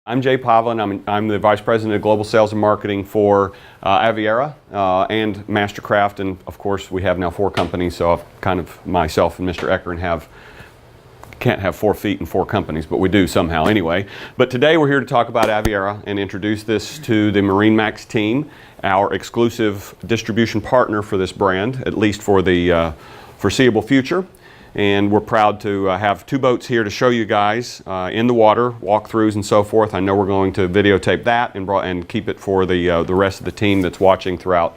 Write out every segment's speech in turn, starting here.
I'm Jay Pavlin. I'm the Vice President of Global Sales and Marketing for Aviara and Mastercraft, and of course we have now 4 companies, so I've kind of, myself and Mr. Eckern can't have 4 feet in 4 companies, but we do somehow anyway. But today we're here to talk about Aviara and introduce this to the MarineMax team, our exclusive distribution partner for this brand, at least for the foreseeable future. And we're proud to have 2 boats here to show you guys in the water, walkthroughs and so forth. I know we're going to videotape that and keep it for the rest of the team that's watching throughout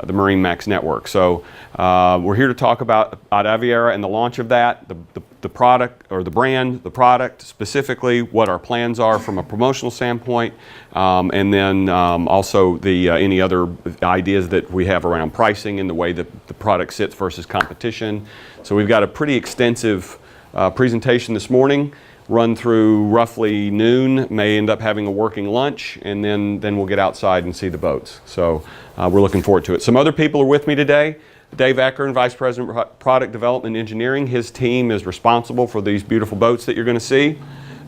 the MarineMax network. So we're here to talk about Aviara and the launch of that, the product or the brand, the product specifically, what our plans are from a promotional standpoint, and then also any other ideas that we have around pricing and the way that the product sits versus competition. So we've got a pretty extensive presentation this morning, run through roughly noon, may end up having a working lunch, and then we'll get outside and see the boats. So we're looking forward to it. Some other people are with me today. Dave Eckern, Vice President Product Development and Engineering. His team is responsible for these beautiful boats that you're going to see.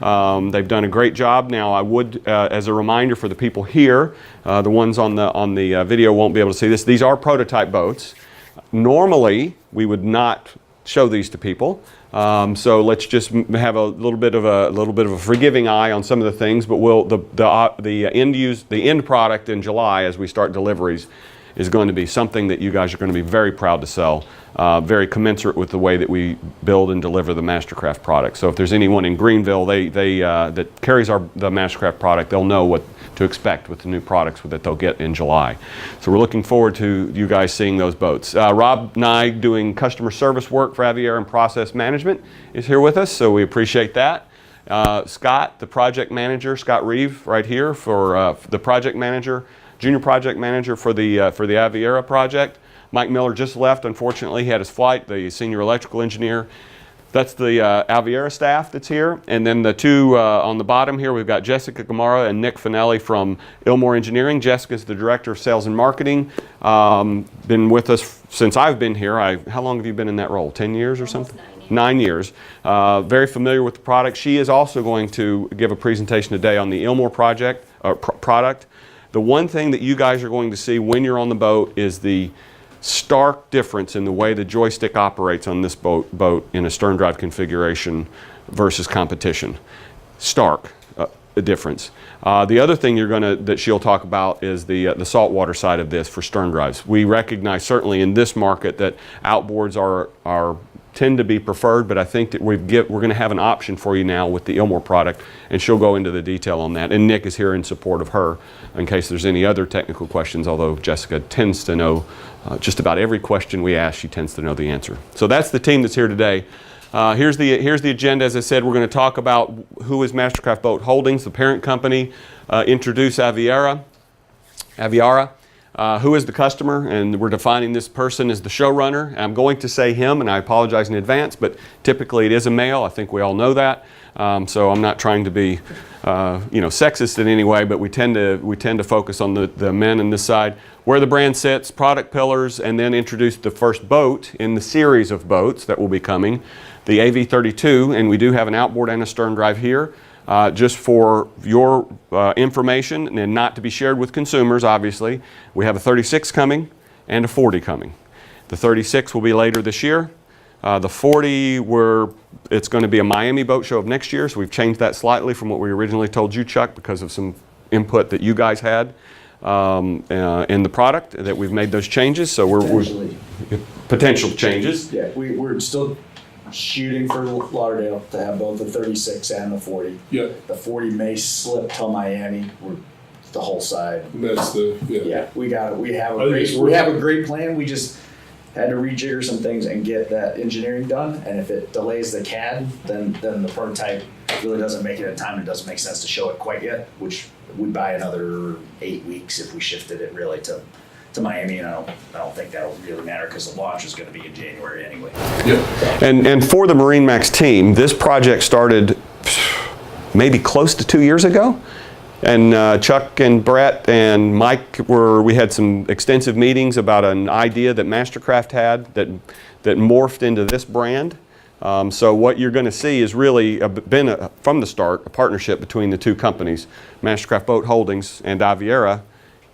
They've done a great job. Now I would, as a reminder for the people here, the ones on the video won't be able to see this. These are prototype boats. Normally we would not show these to people. So let's just have a little bit of a forgiving eye on some of the things, but the end product in July as we start deliveries is going to be something that you guys are going to be very proud to sell, very commensurate with the way that we build and deliver the Mastercraft product. So if there's anyone in Greenville that carries the Mastercraft product, they'll know what to expect with the new products that they'll get in July. So we're looking forward to you guys seeing those boats. Rob Nye, doing customer service work for Aviara and process management, is here with us, so we appreciate that. Scott, the project manager, Scott Reeve, right here for the project manager, junior project manager for the Aviara project. Mike Miller just left, unfortunately. He had his flight, the senior electrical engineer. That's the Aviara staff that's here. And then the 2 on the bottom here, we've got Jessica Gamara and Nick Finelli from Ilmore Engineering. Jessica's the Director of Sales and Marketing. Been with us since I've been here. How long have you been in that role? 10 years or something? 9 years. Very familiar with the product. She is also going to give a presentation today on the Ilmore product. The one thing that you guys are going to see when you're on the boat is the stark difference in the way the joystick operates on this boat in a stern drive configuration versus competition. Stark difference. The other thing that she'll talk about is the saltwater side of this for stern drives. We recognize certainly in this market that outboards tend to be preferred, but I think that we're going to have an option for you now with the Ilmore product, and she'll go into the detail on that. And Nick is here in support of her in case there's any other technical questions, although Jessica tends to know just about every question we ask, she tends to know the answer. So that's the team that's here today. Here's the agenda. As I said, we're going to talk about who is Mastercraft Boat Holdings, the parent company, introduce Aviara, who is the customer, and we're defining this person as the showrunner. I'm going to say him, and I apologize in advance, but typically it is a male. I think we all know that. So I'm not trying to be sexist in any way, but we tend to focus on the men on this side. Where the brand sits, product pillars, and then introduce the first boat in the series of boats that will be coming, the AV32, and we do have an outboard and a stern drive here. Just for your information and not to be shared with consumers, obviously, we have a 36 coming and a 40 coming. The 36 will be later this year. The 40, it's going to be a Miami boat show of next year, so we've changed that slightly from what we originally told you, Chuck, because of some input that you guys had in the product, that we've made those changes. So we're potential changes. Yeah, we're still shooting for Lauderdale to have both the 36 and the 40. Yeah. The 40 may slip till Miami. The whole side. And that's we have a great plan. We just had to rejigger some things and get that engineering done. And if it delays the CAD, then the prototype really doesn't make it in time. It doesn't make sense to show it quite yet, which would buy another 8 weeks if we shifted it really to Miami, and I don't think that'll really matter because the launch is going to be in January anyway. Yep. And for the MarineMax team, this project started maybe close to 2 years ago. And Chuck and Brett and Mike we had some extensive meetings about an idea that Mastercraft had that morphed into this brand. So what you're going to see is really been from the start a partnership between the two companies, Mastercraft Boat Holdings and Aviara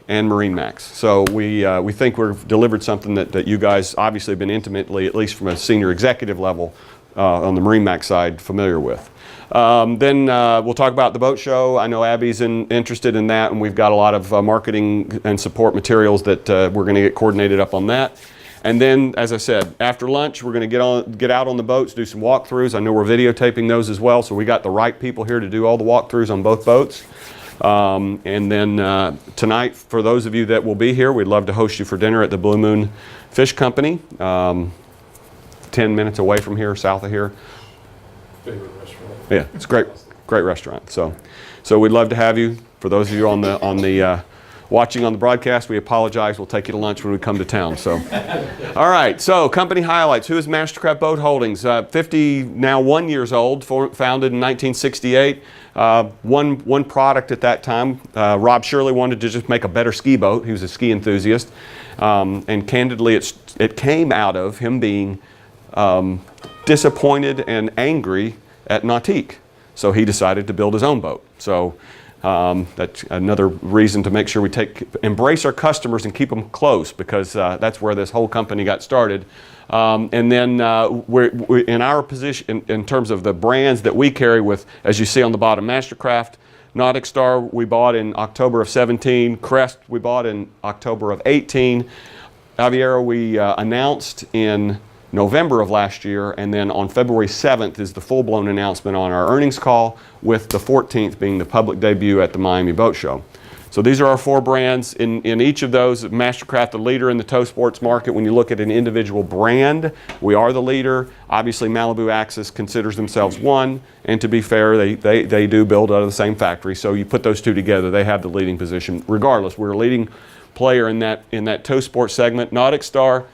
and MarineMax. So we think we've delivered something that you guys obviously have been intimately, at least from a senior executive level on the MarineMax side, familiar with. Then we'll talk about the boat show. I know Abby's interested in that, and we've got a lot of marketing and support materials that we're going to get coordinated up on that. And then, as I said, after lunch, we're going to get out on the boats, do some walkthroughs. I know we're videotaping those as well, so we got the right people here to do all the walkthroughs on both boats. And then tonight, for those of you that will be here, we'd love to host you for dinner at the Blue Moon Fish Company, 10 minutes away from here, south of here. Favorite restaurant. Yeah, it's a great restaurant. So we'd love to have you. For those of you on the watching on the broadcast, we apologize. We'll take you to lunch when we come to town. So, all right. So, company highlights. Who is Mastercraft Boat Holdings? 51 years old, founded in 1968. One product at that time. Rob Shirley wanted to just make a better ski boat. He was a ski enthusiast, and candidly, it came out of him being disappointed and angry at Nautique. So he decided to build his own boat. So. That's another reason to make sure we embrace our customers and keep them close, because that's where this whole company got started. And then we're in our position in terms of the brands that we carry with, as you see on the bottom, Mastercraft, Nautic Star we bought in October of 17, Crest we bought in October of 18, Aviara we announced in November of last year, and then on February 7th is the full-blown announcement on our earnings call, with the 14th being the public debut at the Miami Boat Show. So these are our four brands. In each of those, Mastercraft, the leader in the tow sports market. When you look at an individual brand, we are the leader. Obviously, Malibu Axis considers themselves one, and to be fair, they do build out of the same factory. So you put those two together, they have the leading position. Regardless, we're a leading player in that tow sports segment. Nautic Star.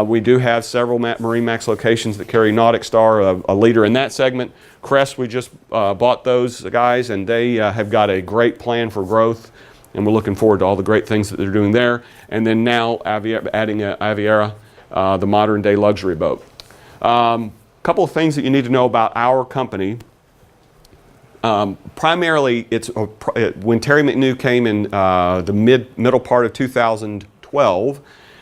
We do have several MarineMax locations that carry Nautic Star, a leader in that segment. Crest, we just bought those guys, and they have got a great plan for growth, and we're looking forward to all the great things that they're doing there. And then now adding Aviara, the modern day luxury boat. Couple of things that you need to know about our company. Primarily, when Terry McNew came in the middle part of 2012,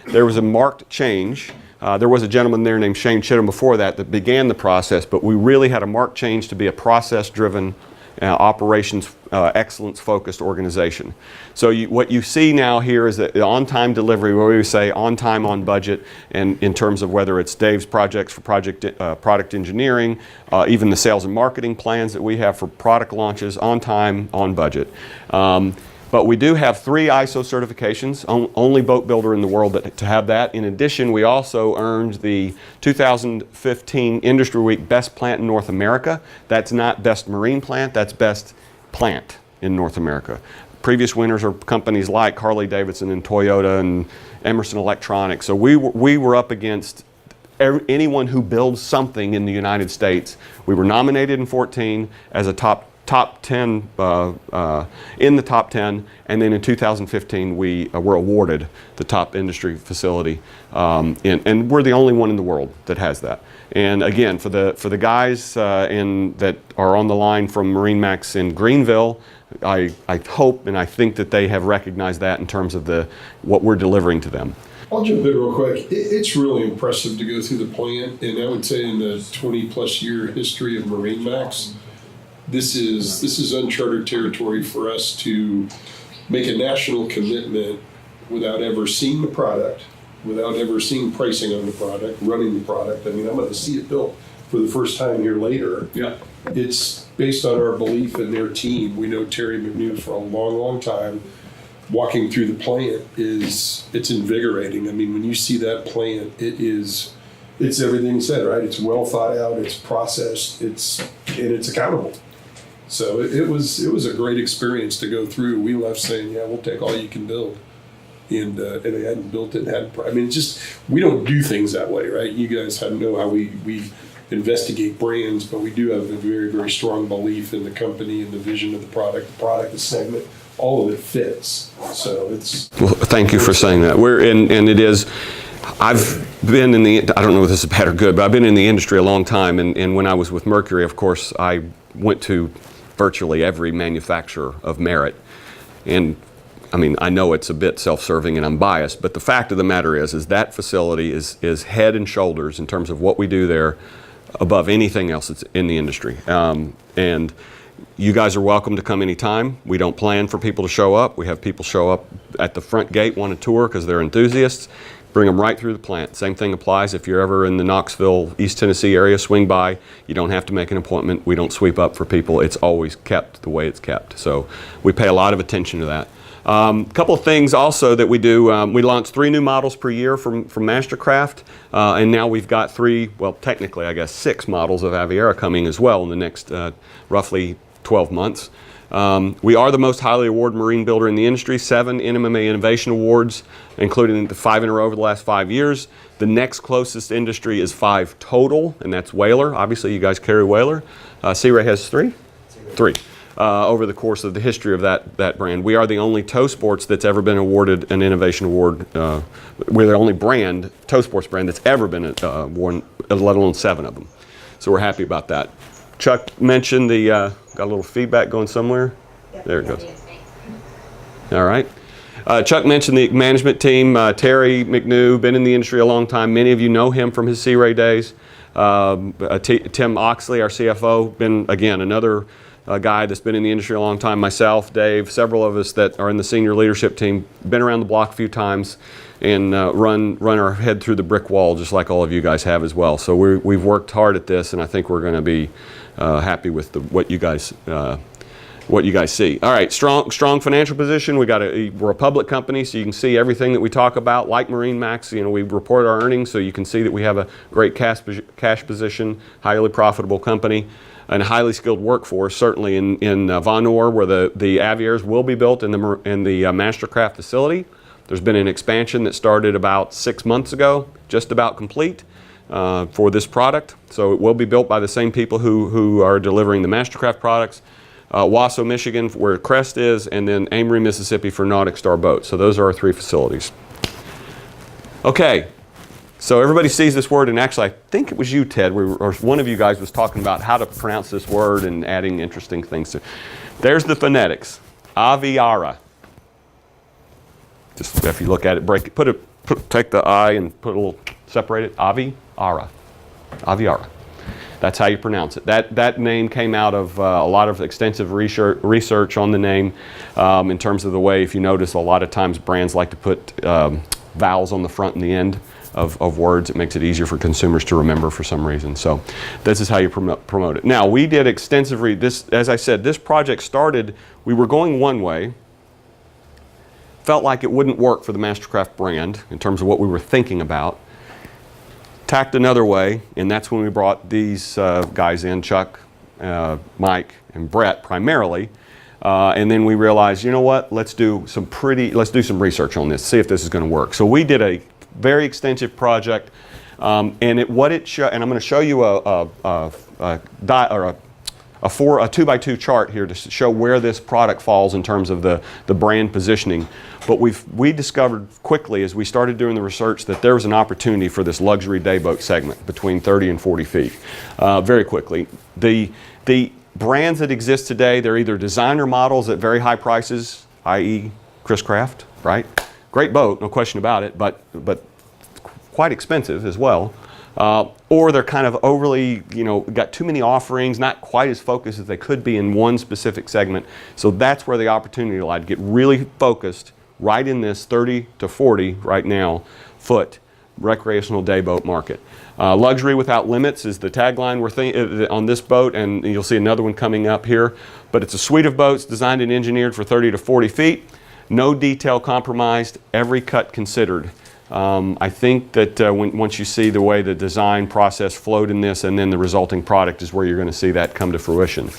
there was a marked change. There was a gentleman there named Shane Chittum before that began the process, but we really had a marked change to be a process-driven, operations excellence-focused organization. So what you see now here is that the on-time delivery, where we say on time, on budget, and in terms of whether it's Dave's projects for product engineering, even the sales and marketing plans that we have for product launches, on time, on budget. But we do have 3 ISO certifications, only boat builder in the world to have that. In addition, we also earned the 2015 Industry Week Best Plant in North America. That's not Best Marine Plant, that's Best Plant in North America. Previous winners are companies like Harley-Davidson and Toyota and Emerson Electronics. So we were up against anyone who builds something in the United States. We were nominated in 14 as a top 10 in the top 10, and then in 2015 we were awarded the top industry facility, and we're the only one in the world that has that. And again, for the guys that are on the line from MarineMax in Greenville, I hope and I think that they have recognized that in terms of what we're delivering to them. I'll jump in real quick. It's really impressive to go through the plant, and I would say in the 20-plus year history of MarineMax, this is uncharted territory for us to make a national commitment without ever seeing the product, without ever seeing pricing on the product, running the product. I mean, I'm going to see it built for the first time here later. Yeah. It's based on our belief in their team. We know Terry McNew for a long, long time. Walking through the plant it's invigorating. I mean, when you see that plant, it's everything you said, right? It's well thought out, it's processed, it's accountable. So it was a great experience to go through. We left saying, yeah, we'll take all you can build. And they hadn't built it. We don't do things that way, right? You guys know how we investigate brands, but we do have a very, very strong belief in the company and the vision of the product, the segment. All of it fits. So it's... Well, thank you for saying that. And it is... I've been in the, I don't know if this is bad or good, but I've been in the industry a long time, and when I was with Mercury, of course, I went to virtually every manufacturer of Merit. And I mean, I know it's a bit self-serving and I'm biased, but the fact of the matter is that facility is head and shoulders in terms of what we do there above anything else that's in the industry. And you guys are welcome to come anytime. We don't plan for people to show up. We have people show up at the front gate, want a tour because they're enthusiasts. Bring them right through the plant. Same thing applies if you're ever in the Knoxville, East Tennessee area, swing by. You don't have to make an appointment. We don't sweep up for people. It's always kept the way it's kept. So we pay a lot of attention to that. A couple of things also that we do, we launch 3 new models per year from Mastercraft, and now we've got 3, well technically I guess 6 models of Aviara coming as well in the next roughly 12 months. We are the most highly awarded marine builder in the industry, 7 NMMA Innovation Awards, including the 5 in a row over the last 5 years. The next closest industry is 5 total, and that's Whaler. Obviously you guys carry Whaler. Sea Ray has 3? 3. Over the course of the history of that brand. We are the only tow sports that's ever been awarded an innovation award. We're the only brand, tow sports brand, that's ever been awarded, let alone 7 of them. So we're happy about that. Chuck mentioned the, got a little feedback going somewhere? Yep, there it goes. All right. Chuck mentioned the management team. Terry McNew, been in the industry a long time. Many of you know him from his Sea Ray days. Tim Oxley, our CFO, been, again, another guy that's been in the industry a long time. Myself, Dave, several of us that are in the senior leadership team, been around the block a few times and run our head through the brick wall just like all of you guys have as well. So we've worked hard at this, and I think we're going to be happy with what you guys see. All right, strong financial position. We're a public company, so you can see everything that we talk about. Like MarineMax, you know, we report our earnings, so you can see that we have a great cash position, highly profitable company, and a highly skilled workforce. Certainly in Von Orr, where the Aviaras will be built in the Mastercraft facility. There's been an expansion that started about 6 months ago, just about complete. For this product. So it will be built by the same people who are delivering the Mastercraft products. Wasso, Michigan, where Crest is, and then Amory, Mississippi for Nautic Star Boats. So those are our 3 facilities. Okay, so everybody sees this word, and actually I think it was you, Ted, or one of you guys was talking about how to pronounce this word and adding interesting things to it. There's the phonetics. Aviara. Just if you look at it, break it, take the I and put a little, separate it. Aviara. Aviara. That's how you pronounce it. That name came out of a lot of extensive research on the name in terms of the way, if you notice, a lot of times brands like to put vowels on the front and the end of words. It makes it easier for consumers to remember for some reason. So this is how you promote it. Now, we did extensive as I said, this project started, we were going one way, felt like it wouldn't work for the Mastercraft brand in terms of what we were thinking about. Tacked another way, and that's when we brought these guys in, Chuck, Mike, and Brett primarily. And then we realized, you know what, let's do some research on this, see if this is going to work. So we did a very extensive project, and and I'm going to show you a 2x2 chart here to show where this product falls in terms of the brand positioning. But we discovered quickly as we started doing the research that there was an opportunity for this luxury dayboat segment between 30 and 40 feet very quickly. The brands that exist today, they're either designer models at very high prices, i.e. Chris Craft, right? Great boat, no question about it, but quite expensive as well. Or they're kind of overly, got too many offerings, not quite as focused as they could be in one specific segment. So that's where the opportunity lied, to get really focused right in this 30 to 40 right now foot recreational dayboat market. Luxury without limits is the tagline on this boat, and you'll see another one coming up here. But it's a suite of boats designed and engineered for 30 to 40 feet. No detail compromised, every cut considered. I think that once you see the way the design process flowed in this and then the resulting product is where you're going to see that come to fruition.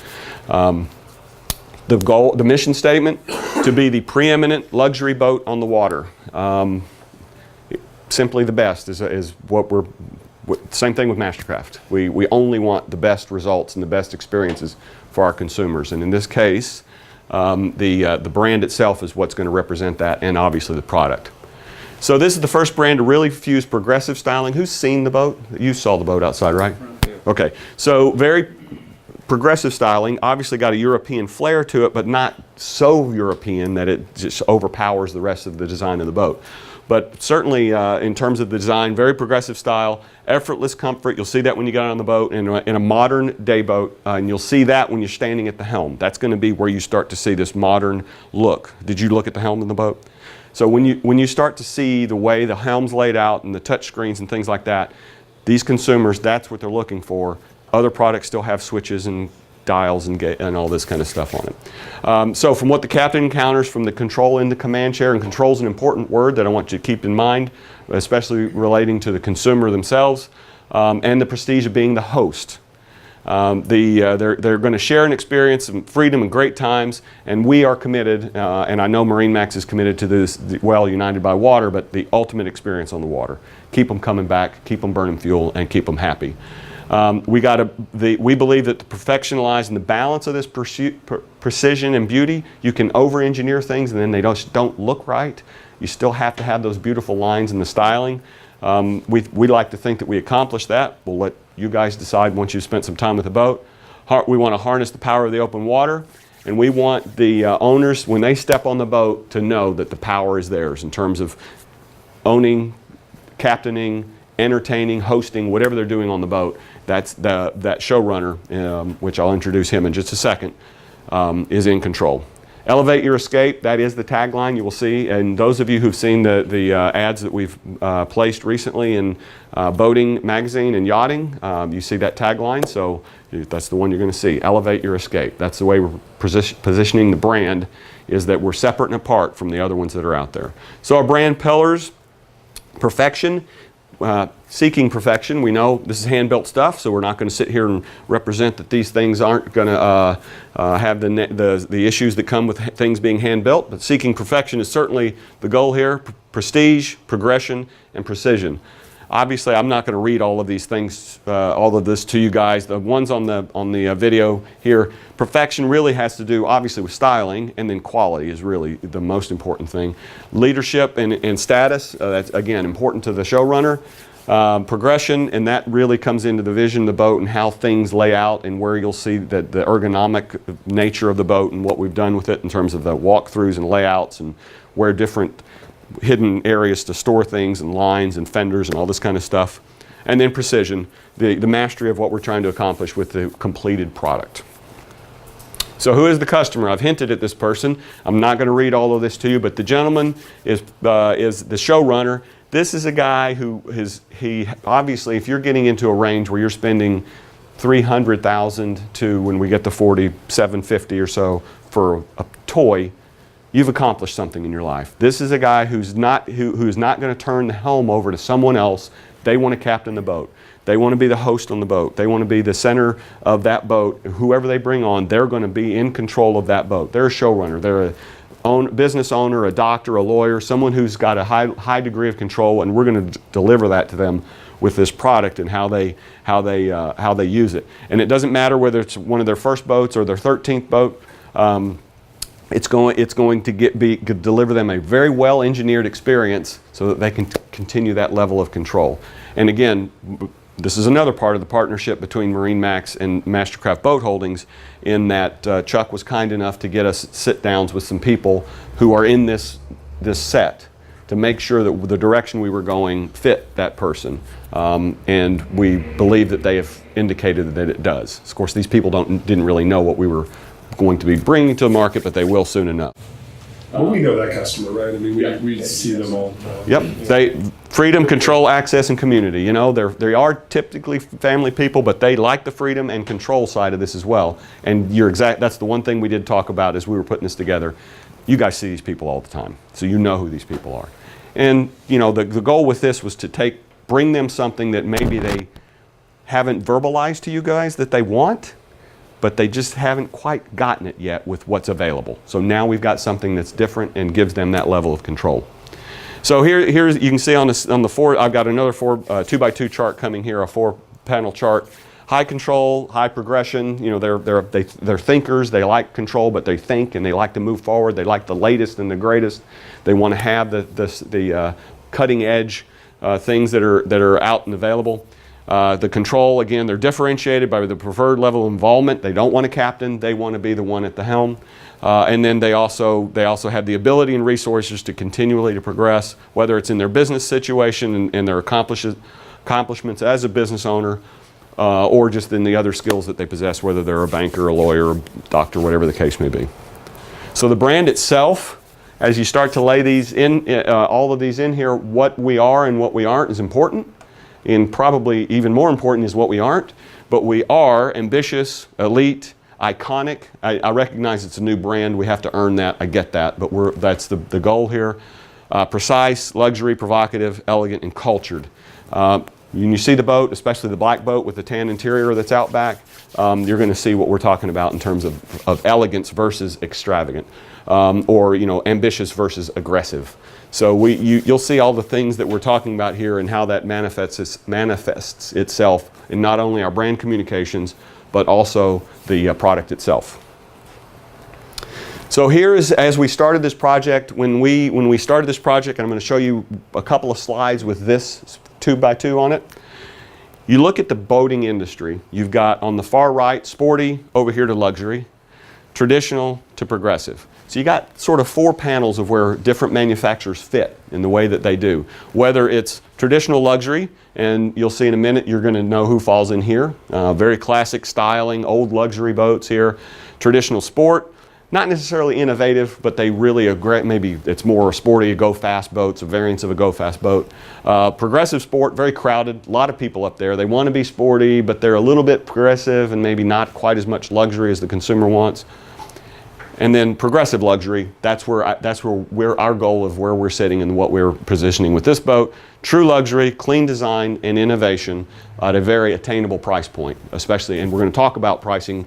The mission statement, to be the preeminent luxury boat on the water. Simply the best is what same thing with Mastercraft. We only want the best results and the best experiences for our consumers. And in this case, the brand itself is what's going to represent that, and obviously the product. So this is the first brand to really fuse progressive styling. Who's seen the boat? You saw the boat outside, right? Okay, so very progressive styling. Obviously got a European flair to it, but not so European that it just overpowers the rest of the design of the boat. But certainly in terms of the design, very progressive style, effortless comfort. You'll see that when you get on the boat in a modern day boat, and you'll see that when you're standing at the helm. That's going to be where you start to see this modern look. Did you look at the helm in the boat? So when you start to see the way the helm's laid out and the touch screens and things like that, these consumers, that's what they're looking for. Other products still have switches and dials and all this kind of stuff on it. So from what the captain encounters from the control in the command chair, and control is an important word that I want you to keep in mind, especially relating to the consumer themselves, and the prestige of being the host. They're going to share an experience of freedom and great times, and we are committed, and I know MarineMax is committed to this, well, united by water, but the ultimate experience on the water. Keep them coming back, keep them burning fuel, and keep them happy. We believe that the perfectionizing the balance of this precision and beauty, you can over-engineer things and then they don't look right. You still have to have those beautiful lines in the styling. We like to think that we accomplish that. We'll let you guys decide once you've spent some time with the boat. We want to harness the power of the open water, and we want the owners, when they step on the boat, to know that the power is theirs in terms of owning, captaining, entertaining, hosting, whatever they're doing on the boat. That showrunner, which I'll introduce him in just a second, is in control. Elevate your escape, that is the tagline you will see. And those of you who've seen the ads that we've placed recently in Boating Magazine and Yachting, you see that tagline, so that's the one you're going to see. Elevate your escape. That's the way we're positioning the brand, is that we're separate and apart from the other ones that are out there. So our brand pillars: perfection. Seeking perfection. We know this is hand-built stuff, so we're not going to sit here and represent that these things aren't going to have the issues that come with things being hand-built, but seeking perfection is certainly the goal here. Prestige, progression, and precision. Obviously, I'm not going to read all of these things, all of this to you guys. The ones on the video here, perfection really has to do, obviously, with styling, and then quality is really the most important thing. Leadership and status, that's, again, important to the showrunner. Progression, and that really comes into the vision of the boat and how things lay out, and where you'll see the ergonomic nature of the boat and what we've done with it in terms of the walkthroughs and layouts, and where different hidden areas to store things and lines and fenders and all this kind of stuff. And then precision, the mastery of what we're trying to accomplish with the completed product. So who is the customer? I've hinted at this person. I'm not going to read all of this to you, but the gentleman is the showrunner. This is a guy who he obviously, if you're getting into a range where you're spending $300,000 to, when we get to 40, $750 or so for a toy, you've accomplished something in your life. This is a guy who's not going to turn the helm over to someone else. They want to captain the boat. They want to be the host on the boat. They want to be the center of that boat. Whoever they bring on, they're going to be in control of that boat. They're a showrunner. They're a business owner, a doctor, a lawyer, someone who's got a high degree of control, and we're going to deliver that to them with this product and how they use it. And it doesn't matter whether it's one of their first boats or their 13th boat. It's going to deliver them a very well engineered experience so that they can continue that level of control. And again, this is another part of the partnership between MarineMax and Mastercraft Boat Holdings, in that Chuck was kind enough to get us sit-downs with some people who are in this set to make sure that the direction we were going fit that person. And we believe that they have indicated that it does. Of course, these people didn't really know what we were going to be bringing to the market, but they will soon enough. Well, we know that customer, right? I mean, we see them all the time. Yep. Freedom, control, access, and community. You know, they are typically family people, but they like the freedom and control side of this as well. And that's the one thing we did talk about as we were putting this together. You guys see these people all the time, so you know who these people are. And you know, the goal with this was to bring them something that maybe they haven't verbalized to you guys that they want, but they just haven't quite gotten it yet with what's available. So now we've got something that's different and gives them that level of control. So here's you can see on the four. I've got another 2x2 chart coming here, a 4-panel chart. High control, high progression. You know, they're thinkers. They like control, but they think and they like to move forward. They like the latest and the greatest. They want to have the cutting edge things that are out and available. The control, again, they're differentiated by the preferred level of involvement. They don't want a captain, they want to be the one at the helm. And then they also have the ability and resources to continually to progress, whether it's in their business situation and their accomplishments as a business owner, or just in the other skills that they possess, whether they're a banker, a lawyer, a doctor, whatever the case may be. So the brand itself, as you start to lay these in, all of these in here, what we are and what we aren't is important. And probably even more important is what we aren't. But we are ambitious, elite, iconic. I recognize it's a new brand. We have to earn that. I get that. But that's the goal here. Precise, luxury, provocative, elegant, and cultured. When you see the boat, especially the black boat with the tan interior that's out back, you're going to see what we're talking about in terms of elegance versus extravagant, or ambitious versus aggressive. So you'll see all the things that we're talking about here and how that manifests itself in not only our brand communications, but also the product itself. So here is, as we started this project, when we started this project, and I'm going to show you a couple of slides with this 2x2 on it. You look at the boating industry, you've got on the far right, sporty, over here to luxury, traditional to progressive. So you got sort of 4 panels of where different manufacturers fit in the way that they do. Whether it's traditional luxury, and you'll see in a minute, you're going to know who falls in here. Very classic styling, old luxury boats here. Traditional sport, not necessarily innovative, but they really are great. Maybe it's more sporty, a go-fast boats, a variance of a go-fast boat. Progressive sport, very crowded, a lot of people up there. They want to be sporty, but they're a little bit progressive and maybe not quite as much luxury as the consumer wants. And then progressive luxury, that's where our goal of where we're sitting and what we're positioning with this boat. True luxury, clean design, and innovation at a very attainable price point, especially, and we're going to talk about pricing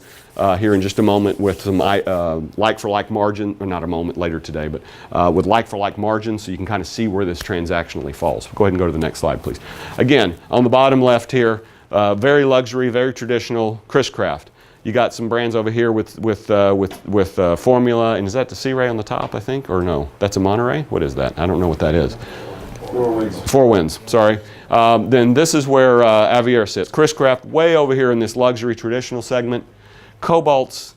here in just a moment with some like-for-like margin, or not a moment, later today, but with like-for-like margins, so you can kind of see where this transactionally falls. Go ahead and go to the next slide, please. Again, on the bottom left here, very luxury, very traditional, Chris Craft. You got some brands over here with Formula, and is that the Sea Ray on the top, I think, or no? That's a Monterey? What is that? I don't know what that is. Four Winds, sorry. Then this is where Aviara sits. Chris Craft way over here in this luxury traditional segment. Cobalt's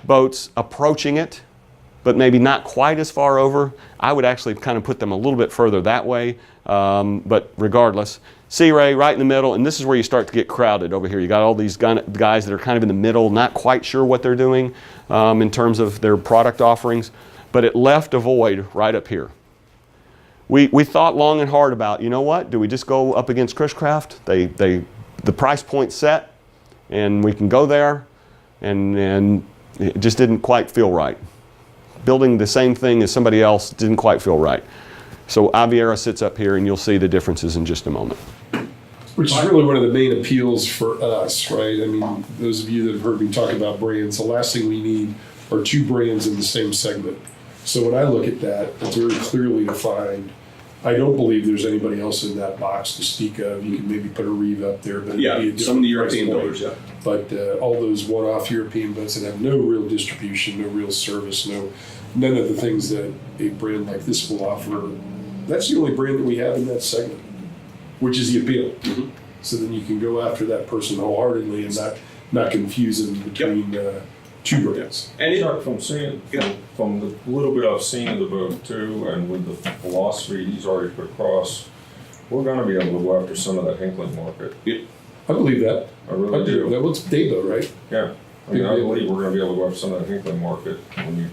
boats approaching it, but maybe not quite as far over. I would actually kind of put them a little bit further that way, but regardless. Sea Ray right in the middle, and this is where you start to get crowded over here. You got all these guys that are kind of in the middle, not quite sure what they're doing in terms of their product offerings, but it left a void right up here. We thought long and hard about, you know what, do we just go up against Chris Craft? The price point's set, and we can go there, and it just didn't quite feel right. Building the same thing as somebody else didn't quite feel right. So Aviara sits up here, and you'll see the differences in just a moment. Which is really one of the main appeals for us, right? I mean, those of you that have heard me talk about brands, the last thing we need are 2 brands in the same segment. So when I look at that, it's very clearly defined. I don't believe there's anybody else in that box to speak of. You can maybe put a Reeve up there, but yeah, it'd be a some of the different European price builders, point. yeah. But all those one-off European boats that have no real distribution, no real service, none of the things that a brand like this will offer. That's the only brand that we have in that segment, which is the appeal. Mm-hmm. So then you can go after that person wholeheartedly and not confuse them between 2 brands. And Chuck, from seeing, from the little bit I've seen of the boat too, and with the philosophy he's already put across, we're going to be able to go after some of that Hinkling market. I believe that. I really do. That was Dayboat, right? Yeah. I mean, I believe we're going to be able to go after some of that Hinkling market when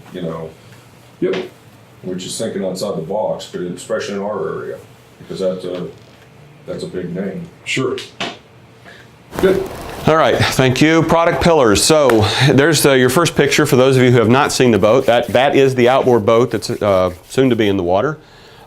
Yep. we're just thinking outside the box, but especially in our area, because that's a big name. Sure. Good. All right, thank you. Product pillars. So there's your first picture for those of you who have not seen the boat. That is the outboard boat that's soon to be in the water.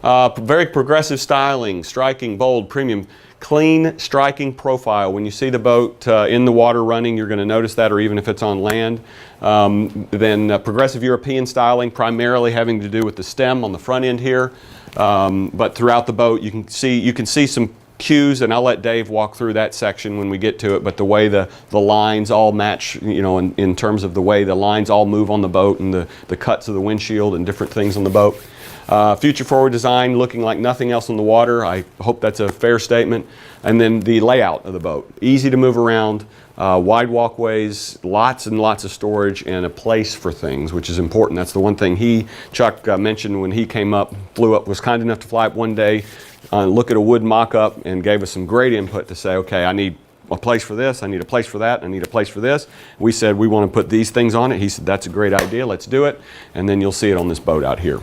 Very progressive styling, striking, bold, premium, clean, striking profile. When you see the boat in the water running, you're going to notice that, or even if it's on land. Then progressive European styling, primarily having to do with the stem on the front end here. But throughout the boat, you can see some cues, and I'll let Dave walk through that section when we get to it, but the way the lines all match, in terms of the way the lines all move on the boat and the cuts of the windshield and different things on the boat. Future forward design, looking like nothing else on the water. I hope that's a fair statement. And then the layout of the boat. Easy to move around, wide walkways, lots and lots of storage, and a place for things, which is important. That's the one thing Chuck mentioned when he came up, flew up, was kind enough to fly up one day, look at a wood mock-up, and gave us some great input to say, okay, I need a place for this, I need a place for that, I need a place for this. We said we want to put these things on it. He said that's a great idea, let's do it. And then you'll see it on this boat out here.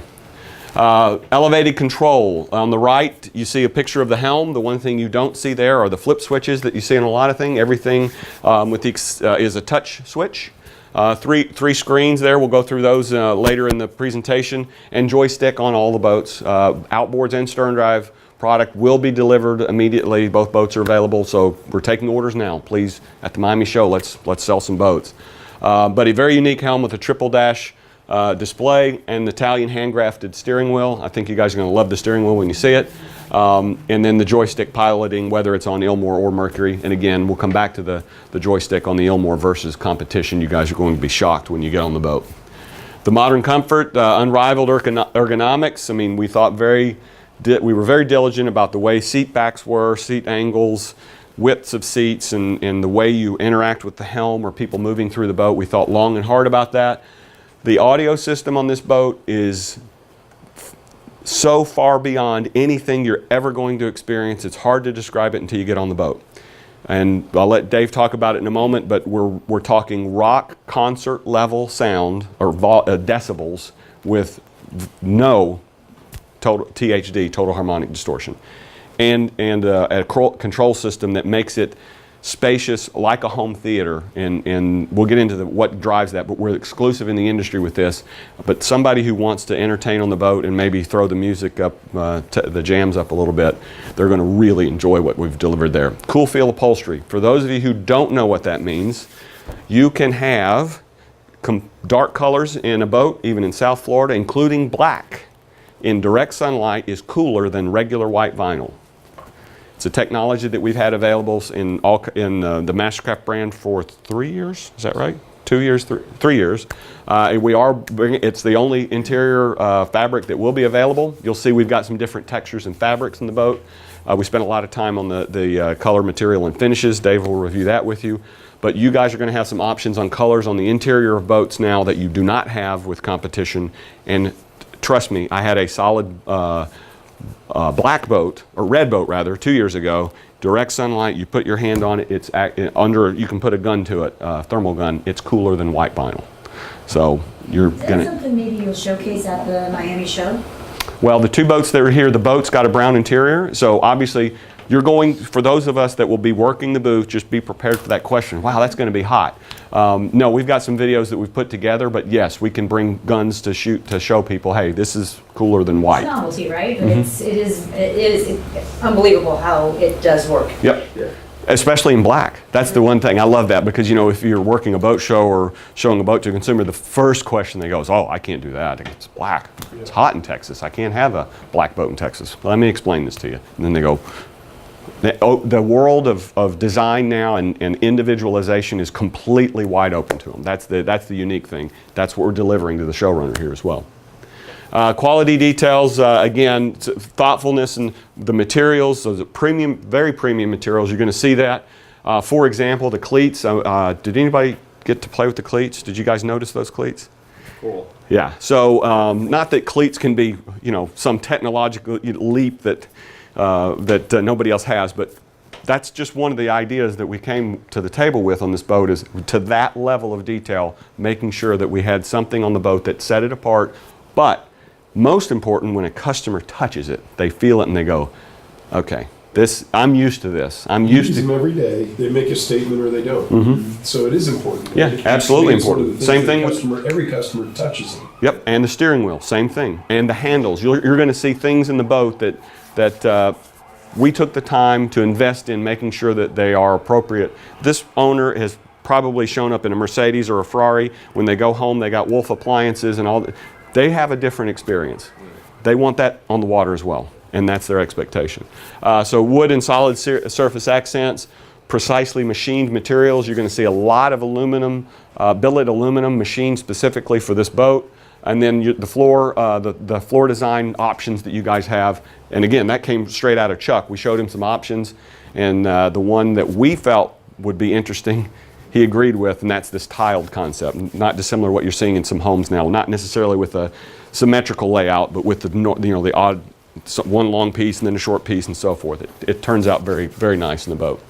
Elevated control. On the right, you see a picture of the helm. The one thing you don't see there are the flip switches that you see in a lot of things. Everything is a touch switch. Three screens there. We'll go through those later in the presentation. And joystick on all the boats. Outboards and stern drive product will be delivered immediately. Both boats are available, so we're taking orders now. Please, at the Miami show, let's sell some boats. But a very unique helm with a triple dash display and the Italian handcrafted steering wheel. I think you guys are going to love the steering wheel when you see it. And then the joystick piloting, whether it's on Ilmor or Mercury. And again, we'll come back to the joystick on the Ilmor versus competition. You guys are going to be shocked when you get on the boat. The modern comfort, unrivaled ergonomics. I mean, we were very diligent about the way seat backs were, seat angles, widths of seats, and the way you interact with the helm or people moving through the boat. We thought long and hard about that. The audio system on this boat is so far beyond anything you're ever going to experience. It's hard to describe it until you get on the boat. And I'll let Dave talk about it in a moment, but we're talking rock concert level sound or decibels with no total THD, total harmonic distortion, and a control system that makes it spacious like a home theater, and we'll get into what drives that, but we're exclusive in the industry with this. But somebody who wants to entertain on the boat and maybe throw the music up, the jams up a little bit, they're going to really enjoy what we've delivered there. Cool feel upholstery. For those of you who don't know what that means, you can have dark colors in a boat, even in South Florida, including black, in direct sunlight is cooler than regular white vinyl. It's a technology that we've had available in the Mastercraft brand for 3 years. Is that right? 2 years, 3 years. It's the only interior fabric that will be available. You'll see we've got some different textures and fabrics in the boat. We spent a lot of time on the color, material, and finishes. Dave will review that with you. But you guys are going to have some options on colors on the interior of boats now that you do not have with competition. And trust me, I had a solid black boat, or red boat rather, 2 years ago. Direct sunlight, you put your hand on it, it's you can put a gun to it, thermal gun. It's cooler than white vinyl. So you're gonna. Is that something maybe you'll showcase at the Miami show? Well, the two boats that are here, the boat's got a brown interior, so obviously you're going, for those of us that will be working the booth, just be prepared for that question. Wow, that's going to be hot. No, we've got some videos that we've put together, but yes, we can bring guns to shoot to show people, hey, this is cooler than white. It's novelty, right? But it is unbelievable how it does work. Yep. Yeah. Especially in black. That's the one thing. I love that because, you know, if you're working a boat show or showing a boat to a consumer, the first question they go is, oh, I can't do that. It's black. Yeah. It's hot in Texas. I can't have a black boat in Texas. Let me explain this to you. And then they go, the world of design now and individualization is completely wide open to them. That's the unique thing. That's what we're delivering to the showrunner here as well. Quality details, again, thoughtfulness and the materials, those are premium, very premium materials. You're going to see that. For example, the cleats. Did anybody get to play with the cleats? Did you guys notice those cleats? Cool. Yeah. So not that cleats can be, you know, some technological leap that nobody else has, but that's just one of the ideas that we came to the table with on this boat, is to that level of detail, making sure that we had something on the boat that set it apart. But most important, when a customer touches it, they feel it and they go, okay, I'm used to this. I'm used to them every day. They make a statement or they don't. Mm-hmm. So it is important. Yeah, absolutely important. Same thing with every customer touches them. Yep, and the steering wheel, same thing, and the handles. You're going to see things in the boat that we took the time to invest in making sure that they are appropriate. This owner has probably shown up in a Mercedes or a Ferrari. When they go home, they got Wolf appliances and all. They have a different experience. They want that on the water as well, and that's their expectation. So wood and solid surface accents, precisely machined materials. You're going to see a lot of aluminum, billet aluminum machined specifically for this boat. and then the floor, the floor design options that you guys have. And again, that came straight out of Chuck. We showed him some options, and the one that we felt would be interesting, he agreed with, and that's this tiled concept, not dissimilar to what you're seeing in some homes now. Not necessarily with a symmetrical layout, but with the odd one long piece and then a short piece and so forth. It turns out very, very nice in the boat.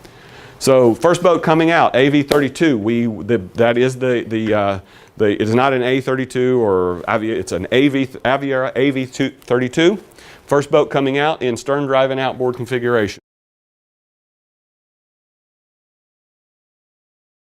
So first boat coming out, AV32. That is it is not an A32 or it's an Aviara AV32. First boat coming out in stern drive and outboard configuration.